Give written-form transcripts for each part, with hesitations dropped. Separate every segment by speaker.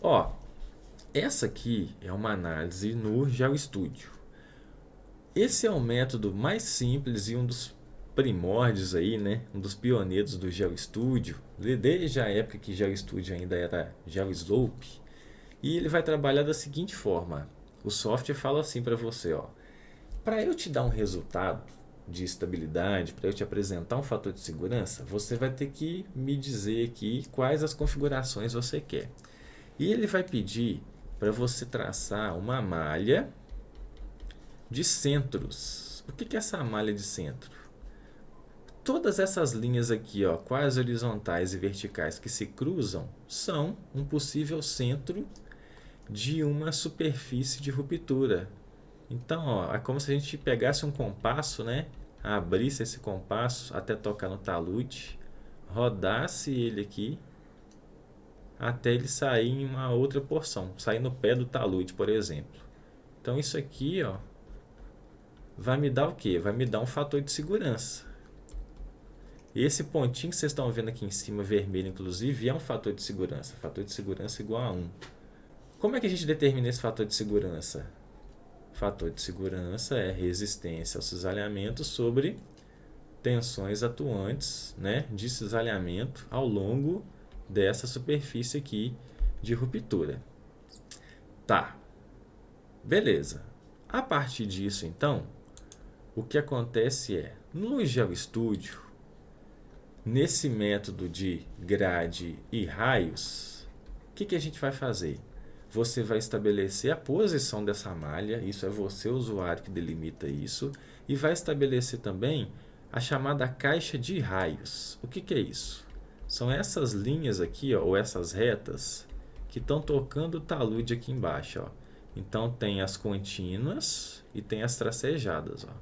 Speaker 1: Ó, essa aqui é uma análise no GeoStudio. Esse é o método mais simples e um dos primórdios aí, né? Um dos pioneiros do GeoStudio, desde a época que GeoStudio ainda era GeoSlope. E ele vai trabalhar da seguinte forma: o software fala assim para você, ó, para eu te dar um resultado de estabilidade, para eu te apresentar um fator de segurança, você vai ter que me dizer aqui quais as configurações você quer. E ele vai pedir para você traçar uma malha de centros. O que é essa malha de centro? Todas essas linhas aqui, ó, quais horizontais e verticais que se cruzam, são um possível centro de uma superfície de ruptura. Então, ó, é como se a gente pegasse um compasso, né? Abrisse esse compasso até tocar no talude, rodasse ele aqui até ele sair em uma outra porção, sair no pé do talude, por exemplo. Então isso aqui, ó, vai me dar o quê? Vai me dar um fator de segurança. Esse pontinho que vocês estão vendo aqui em cima, vermelho inclusive, é um fator de segurança. Fator de segurança igual a 1. Como é que a gente determina esse fator de segurança? Fator de segurança é resistência ao cisalhamento sobre tensões atuantes, né, de cisalhamento ao longo dessa superfície aqui de ruptura. Tá, beleza. A partir disso, então, o que acontece é, no GeoStudio, nesse método de grade e raios, o que a gente vai fazer? Você vai estabelecer a posição dessa malha, isso é você, o usuário, que delimita isso, e vai estabelecer também a chamada caixa de raios. O que é isso? São essas linhas aqui, ó, ou essas retas, que estão tocando o talude aqui embaixo. Ó. Então tem as contínuas e tem as tracejadas. Ó.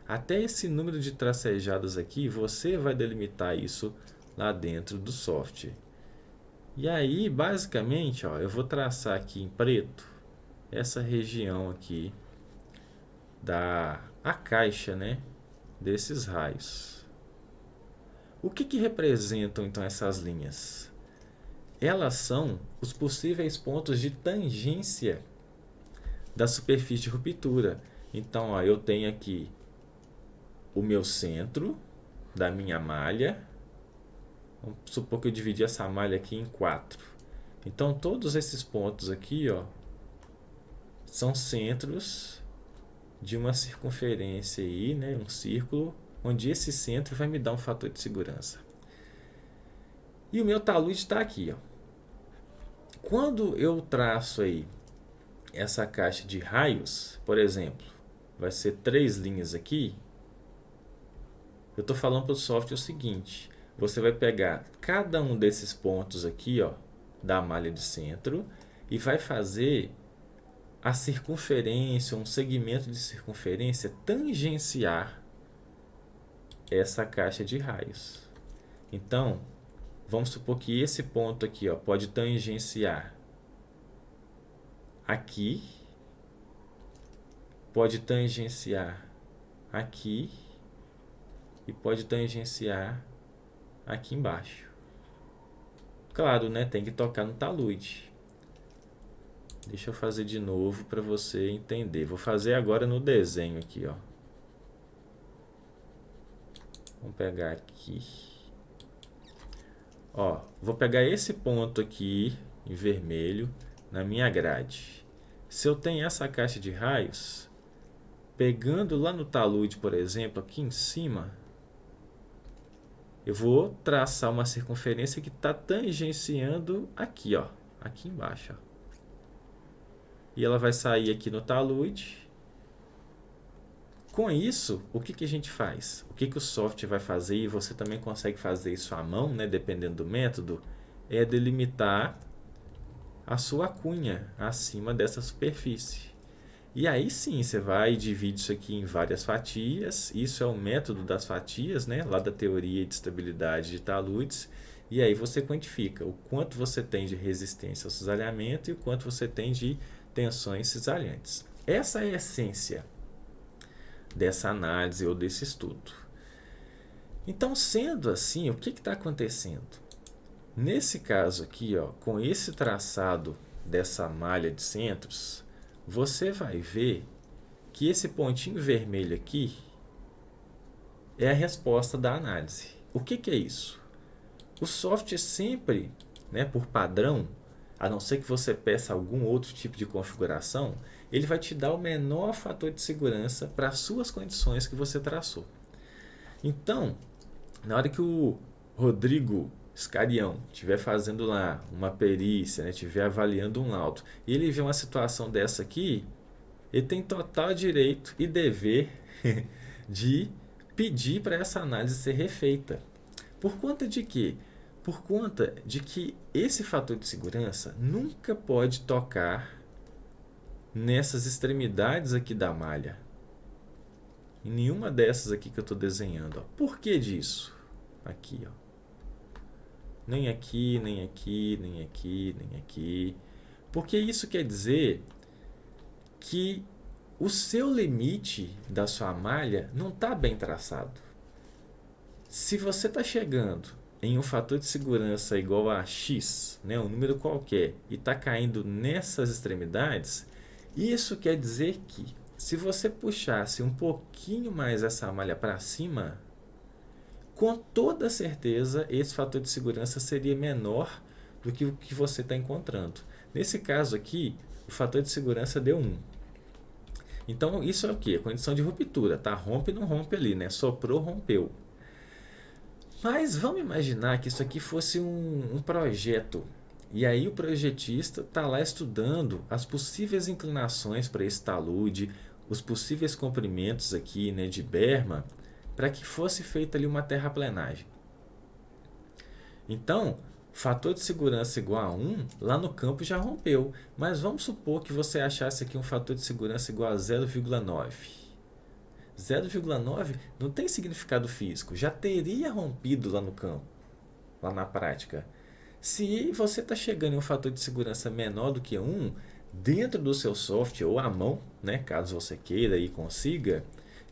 Speaker 1: Até esse número de tracejadas aqui, você vai delimitar isso lá dentro do software. E aí, basicamente, ó, eu vou traçar aqui em preto essa região aqui da a caixa, né, desses raios. O que representam então essas linhas? Elas são os possíveis pontos de tangência da superfície de ruptura. Então, ó, eu tenho aqui o meu centro da minha malha. Vamos supor que eu dividi essa malha aqui em 4. Então, todos esses pontos aqui, ó, são centros de uma circunferência aí, né, um círculo, onde esse centro vai me dar um fator de segurança. E o meu talude está aqui, ó. Quando eu traço aí essa caixa de raios, por exemplo, vai ser 3 linhas aqui, eu estou falando para o software o seguinte: você vai pegar cada um desses pontos aqui, ó, da malha de centro, e vai fazer a circunferência, um segmento de circunferência tangenciar essa caixa de raios. Então, vamos supor que esse ponto aqui, ó, pode tangenciar aqui, pode tangenciar aqui e pode tangenciar aqui embaixo. Claro, né? Tem que tocar no talude. Deixa eu fazer de novo para você entender. Vou fazer agora no desenho aqui, ó. Vamos pegar aqui. Ó, vou pegar esse ponto aqui em vermelho na minha grade. Se eu tenho essa caixa de raios, pegando lá no talude, por exemplo, aqui em cima, eu vou traçar uma circunferência que está tangenciando aqui, ó, aqui embaixo, ó. E ela vai sair aqui no talude. Com isso, o que a gente faz? O que o software vai fazer, e você também consegue fazer isso à mão, né, dependendo do método, é delimitar a sua cunha acima dessa superfície. E aí sim, você vai e divide isso aqui em várias fatias. Isso é o método das fatias, né, lá da teoria de estabilidade de taludes. E aí você quantifica o quanto você tem de resistência ao cisalhamento e o quanto você tem de tensões cisalhantes. Essa é a essência dessa análise ou desse estudo. Então, sendo assim, o que está acontecendo? Nesse caso aqui, ó, com esse traçado dessa malha de centros, você vai ver que esse pontinho vermelho aqui é a resposta da análise. O que que é isso? O software sempre, né, por padrão, a não ser que você peça algum outro tipo de configuração, ele vai te dar o menor fator de segurança para as suas condições que você traçou. Então, na hora que o Rodrigo Scarião estiver fazendo lá uma perícia, né, estiver avaliando um laudo, e ele vê uma situação dessa aqui, ele tem total direito e dever de pedir para essa análise ser refeita. Por conta de quê? Por conta de que esse fator de segurança nunca pode tocar nessas extremidades aqui da malha. Em nenhuma dessas aqui que eu estou desenhando. Ó. Por que disso? Aqui, ó. Nem aqui, nem aqui, nem aqui, nem aqui. Porque isso quer dizer que o seu limite da sua malha não está bem traçado. Se você está chegando em um fator de segurança igual a x, né, um número qualquer, e está caindo nessas extremidades, isso quer dizer que se você puxasse um pouquinho mais essa malha para cima, com toda certeza esse fator de segurança seria menor do que o que você está encontrando. Nesse caso aqui, o fator de segurança deu 1. Então isso é o que? Condição de ruptura, tá? Rompe, não rompe ali, né? Soprou, rompeu. Mas vamos imaginar que isso aqui fosse um projeto. E aí o projetista está lá estudando as possíveis inclinações para esse talude, os possíveis comprimentos aqui, né, de berma, para que fosse feita ali uma terraplenagem. Então, fator de segurança igual a 1, lá no campo já rompeu. Mas vamos supor que você achasse aqui um fator de segurança igual a 0,9. 0,9 não tem significado físico, já teria rompido lá no campo, lá na prática. Se você está chegando em um fator de segurança menor do que 1, dentro do seu software ou à mão, né, caso você queira e consiga,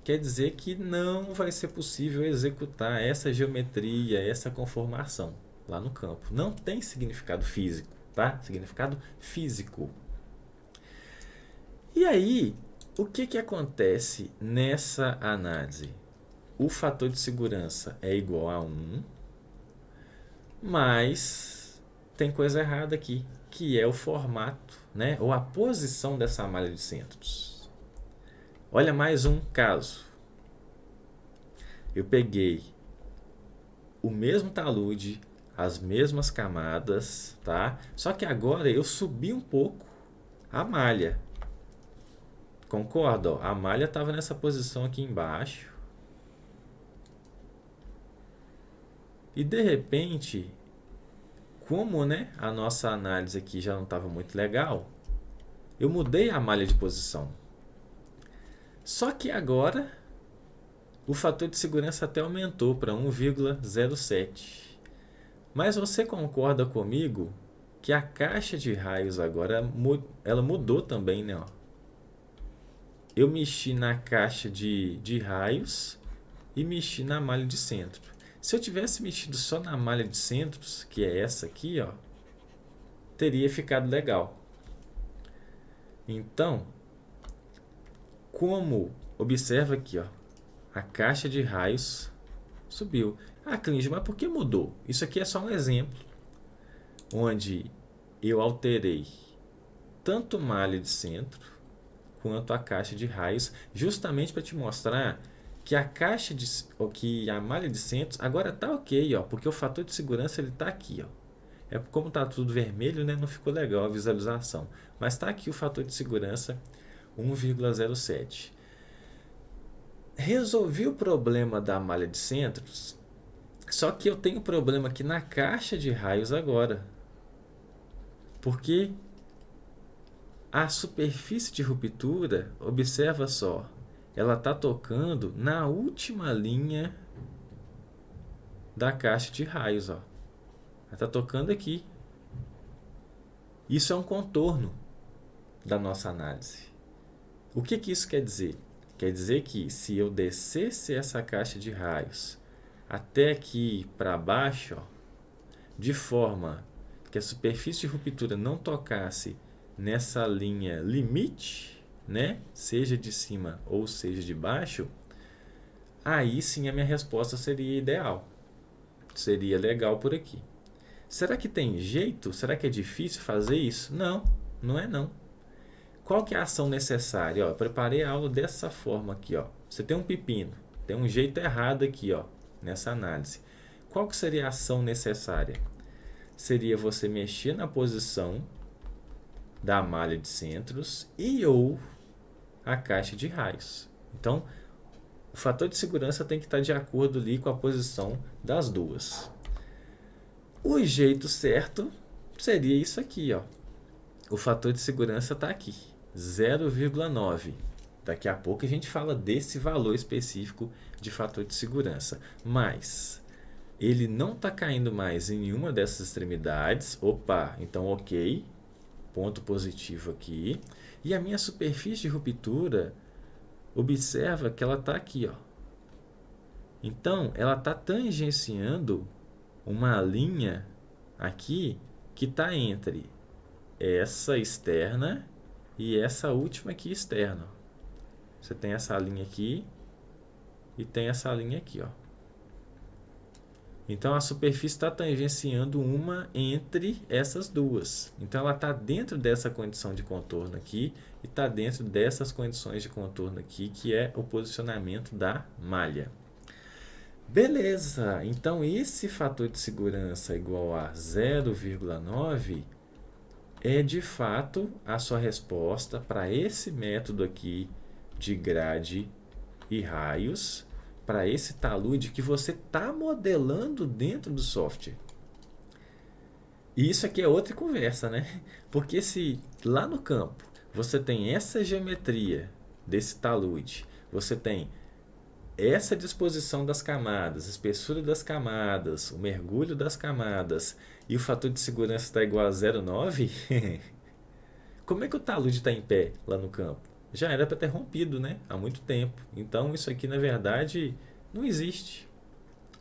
Speaker 1: quer dizer que não vai ser possível executar essa geometria, essa conformação lá no campo. Não tem significado físico, tá? Significado físico. E aí, o que acontece nessa análise? O fator de segurança é igual a 1, mas tem coisa errada aqui, que é o formato, né? Ou a posição dessa malha de centros. Olha mais um caso. Eu peguei o mesmo talude, as mesmas camadas, tá? Só que agora eu subi um pouco a malha. Concorda? A malha estava nessa posição aqui embaixo. E de repente, como, né, a nossa análise aqui já não estava muito legal, eu mudei a malha de posição. Só que agora o fator de segurança até aumentou para 1,07. Mas você concorda comigo que a caixa de raios agora ela mudou também, né? Ó. Eu mexi na caixa de raios e mexi na malha de centro. Se eu tivesse mexido só na malha de centros, que é essa aqui, ó, teria ficado legal. Então, como observa aqui, ó, a caixa de raios subiu. Ah, Clínio, mas por que mudou? Isso aqui é só um exemplo onde eu alterei tanto malha de centro quanto a caixa de raios, justamente para te mostrar que a malha de centros agora está ok, ó, porque o fator de segurança ele está aqui, ó. É como está tudo vermelho, né? Não ficou legal a visualização, mas está aqui o fator de segurança 1,07. Resolvi o problema da malha de centros, só que eu tenho problema aqui na caixa de raios agora, porque a superfície de ruptura, observa só, ela está tocando na última linha da caixa de raios, ó. Ela está tocando aqui. Isso é um contorno da nossa análise. O que isso quer dizer? Quer dizer que se eu descesse essa caixa de raios até aqui para baixo, ó, de forma que a superfície de ruptura não tocasse nessa linha limite, né? Seja de cima ou seja de baixo, aí sim a minha resposta seria ideal. Seria legal por aqui. Será que tem jeito? Será que é difícil fazer isso? Não, não é não. Qual que é a ação necessária? Ó, eu preparei a aula dessa forma aqui. Ó. Você tem um pepino, tem um jeito errado aqui, ó, nessa análise. Qual que seria a ação necessária? Seria você mexer na posição da malha de centros e ou a caixa de raios. Então, o fator de segurança tem que estar de acordo ali com a posição das duas. O jeito certo seria isso aqui, ó. O fator de segurança está aqui, 0,9. Daqui a pouco a gente fala desse valor específico de fator de segurança. Mas ele não está caindo mais em nenhuma dessas extremidades. Opa, então ok. Ponto positivo aqui. E a minha superfície de ruptura, observa que ela está aqui, ó. Então, ela está tangenciando uma linha aqui que está entre essa externa e essa última aqui externa. Você tem essa linha aqui e tem essa linha aqui, ó. Então a superfície está tangenciando uma entre essas duas. Então ela está dentro dessa condição de contorno aqui e está dentro dessas condições de contorno aqui, que é o posicionamento da malha. Beleza, então esse fator de segurança igual a 0,9 é de fato a sua resposta para esse método aqui de grade e raios, para esse talude que você está modelando dentro do software. E isso aqui é outra conversa, né? Porque se lá no campo você tem essa geometria desse talude, você tem essa disposição das camadas, a espessura das camadas, o mergulho das camadas e o fator de segurança está igual a 0,9, como é que o talude está em pé lá no campo? Já era para ter rompido, né? Há muito tempo. Então isso aqui na verdade não existe.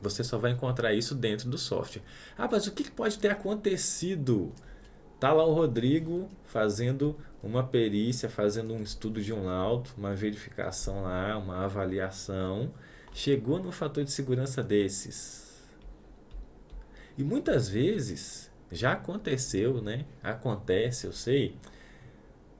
Speaker 1: Você só vai encontrar isso dentro do software. Ah, mas o que pode ter acontecido? Tá lá o Rodrigo fazendo uma perícia, fazendo um estudo de um laudo, uma verificação lá, uma avaliação, chegou num fator de segurança desses. E muitas vezes já aconteceu, né? Acontece, eu sei.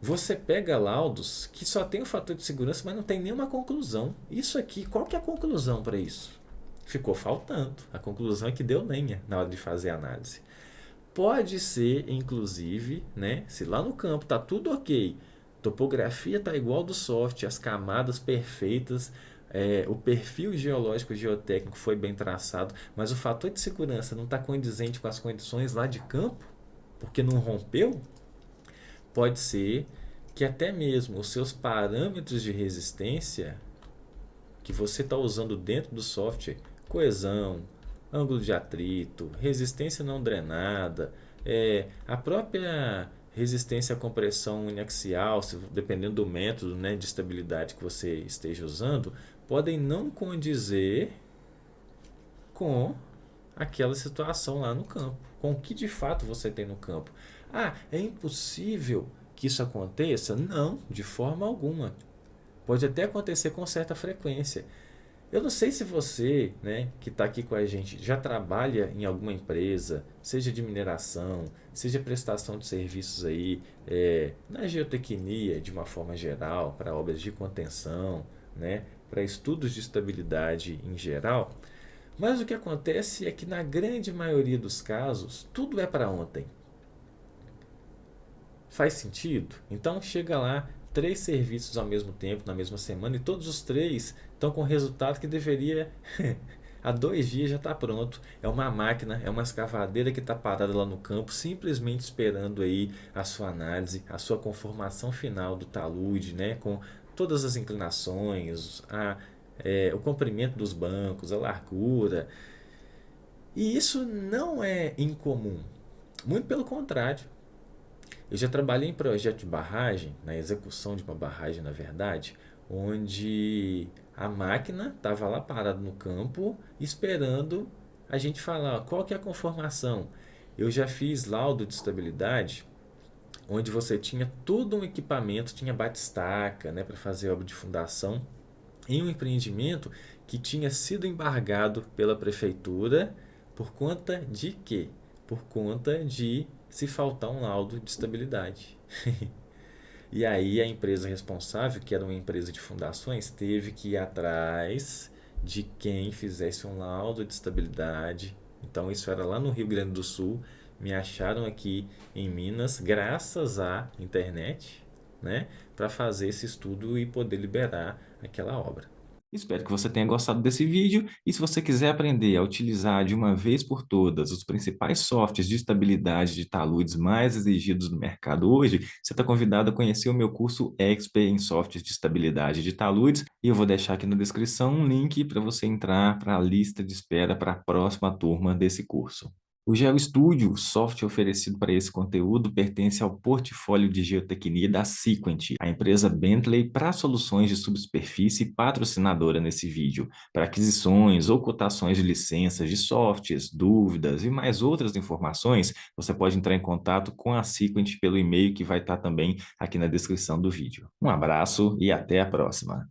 Speaker 1: Você pega laudos que só tem o fator de segurança, mas não tem nenhuma conclusão. Isso aqui, qual que é a conclusão para isso? Ficou faltando. A conclusão é que deu lenha na hora de fazer a análise. Pode ser, inclusive, né, se lá no campo está tudo ok, topografia está igual do software, as camadas perfeitas, o perfil geológico e geotécnico foi bem traçado, mas o fator de segurança não está condizente com as condições lá de campo, porque não rompeu, pode ser que até mesmo os seus parâmetros de resistência que você está usando dentro do software, coesão, ângulo de atrito, resistência não drenada, a própria resistência à compressão uniaxial, dependendo do método, né, de estabilidade que você esteja usando, podem não condizer com aquela situação lá no campo, com o que de fato você tem no campo. Ah, é impossível que isso aconteça? Não, de forma alguma. Pode até acontecer com certa frequência. Eu não sei se você, né, que está aqui com a gente, já trabalha em alguma empresa, seja de mineração, seja prestação de serviços aí, na geotecnia de uma forma geral, para obras de contenção, né, para estudos de estabilidade em geral. Mas o que acontece é que na grande maioria dos casos, tudo é para ontem. Faz sentido? Então chega lá 3 serviços ao mesmo tempo, na mesma semana, e todos os 3 estão com resultado que deveria há 2 dias já está pronto. É uma máquina, é uma escavadeira que está parada lá no campo, simplesmente esperando aí a sua análise, a sua conformação final do talude, né, com todas as inclinações, o comprimento dos bancos, a largura. E isso não é incomum, muito pelo contrário. Eu já trabalhei em projeto de barragem, na execução de uma barragem, na verdade, onde a máquina estava lá parada no campo, esperando a gente falar qual que é a conformação. Eu já fiz laudo de estabilidade onde você tinha todo um equipamento, tinha batistaca, né, para fazer obra de fundação, em um empreendimento que tinha sido embargado pela prefeitura por conta de quê? Por conta de se faltar um laudo de estabilidade. E aí a empresa responsável, que era uma empresa de fundações, teve que ir atrás de quem fizesse um laudo de estabilidade. Então isso era lá no Rio Grande do Sul. Me acharam aqui em Minas, graças à internet, né, para fazer esse estudo e poder liberar aquela obra. Espero que você tenha gostado desse vídeo e se você quiser aprender a utilizar de uma vez por todas os principais softwares de estabilidade de taludes mais exigidos no mercado hoje, você está convidado a conhecer o meu curso Expert em Softwares de Estabilidade de Taludes e eu vou deixar aqui na descrição um link para você entrar para a lista de espera para a próxima turma desse curso. O GeoStudio, o software oferecido para esse conteúdo, pertence ao portfólio de geotecnia da Sequent, a empresa Bentley para soluções de subsuperfície patrocinadora nesse vídeo. Para aquisições ou cotações de licenças de softwares, dúvidas e mais outras informações, você pode entrar em contato com a Sequent pelo e-mail que vai estar também aqui na descrição do vídeo. Um abraço e até a próxima!